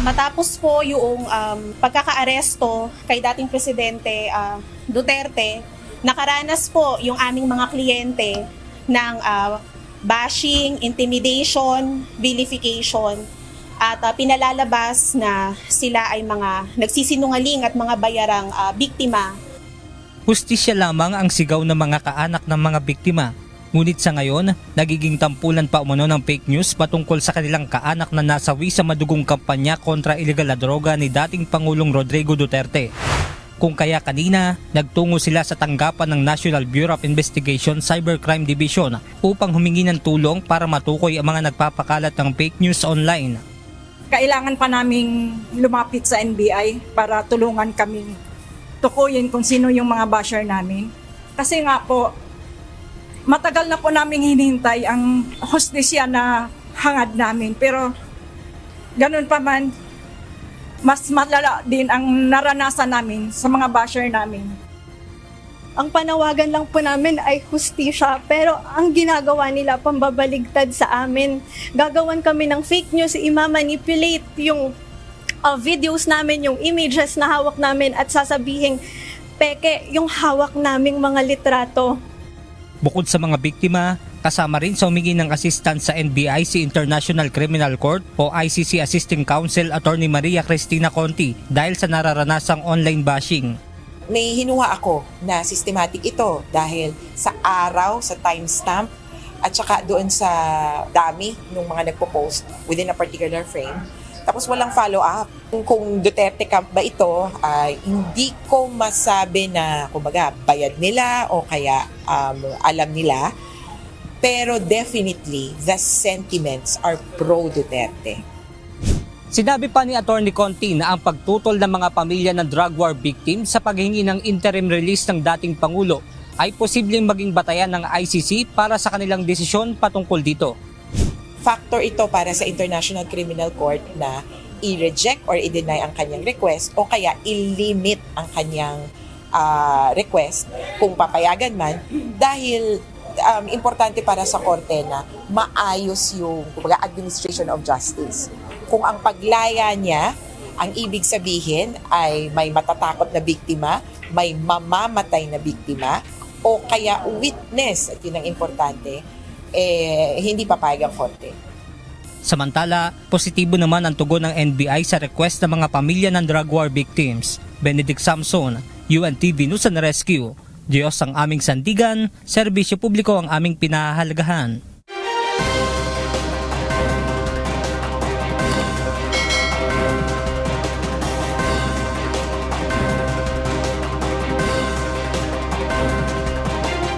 Matapos po yung pagkakaaresto kay dating Presidente Duterte, nakaranas po yung aming mga kliyente ng bashing, intimidation, vilification, at pinalalabas na sila ay mga nagsisinungaling at mga bayarang biktima. Hustisya lamang ang sigaw ng mga kaanak ng mga biktima. Ngunit sa ngayon, nagiging tampulan pa umano ng fake news patungkol sa kanilang kaanak na nasawi sa madugong kampanya kontra illegal na droga ni dating Pangulong Rodrigo Duterte. Kung kaya kanina, nagtungo sila sa tanggapan ng National Bureau of Investigation Cybercrime Division upang humingi ng tulong para matukoy ang mga nagpapakalat ng fake news online. Kailangan pa naming lumapit sa NBI para tulungan kaming tukuyin kung sino yung mga basher namin. Kasi nga po, matagal na po namin hinihintay ang hustisya na hangad namin. Pero ganun pa man, mas malala din ang naranasan namin sa mga basher namin. Ang panawagan lang po namin ay hustisya, pero ang ginagawa nila pambabaligtad sa amin. Gagawan kami ng fake news, ima-manipulate yung videos namin, yung images na hawak namin at sasabihin peke yung hawak naming mga litrato. Bukod sa mga biktima, kasama rin sa humingi ng assistance sa NBI si International Criminal Court o ICC Assisting Counsel Attorney Maria Cristina Conti dahil sa nararanasang online bashing. May hinuha ako na systematic ito dahil sa araw, sa timestamp, at saka doon sa dami ng mga nagpo-post within a particular frame. Tapos walang follow-up. Kung Duterte camp ba ito, hindi ko masabi na kumbaga bayad nila o kaya alam nila. Pero definitely, the sentiments are pro-Duterte. Sinabi pa ni Attorney Conti na ang pagtutol ng mga pamilya ng drug war victims sa paghingi ng interim release ng dating Pangulo ay posibleng maging batayan ng ICC para sa kanilang desisyon patungkol dito. Factor ito para sa International Criminal Court na i-reject or i-deny ang kanyang request o kaya i-limit ang kanyang request kung papayagan man dahil importante para sa korte na maayos yung kumbaga, administration of justice. Kung ang paglaya niya, ang ibig sabihin ay may matatakot na biktima, may mamamatay na biktima, o kaya witness, at yun ang importante, hindi papayag ang korte. Samantala, positibo naman ang tugon ng NBI sa request ng mga pamilya ng drug war victims. Benedict Samson, UNTV News and Rescue. Diyos ang aming sandigan, serbisyo publiko ang aming pinahahalagahan.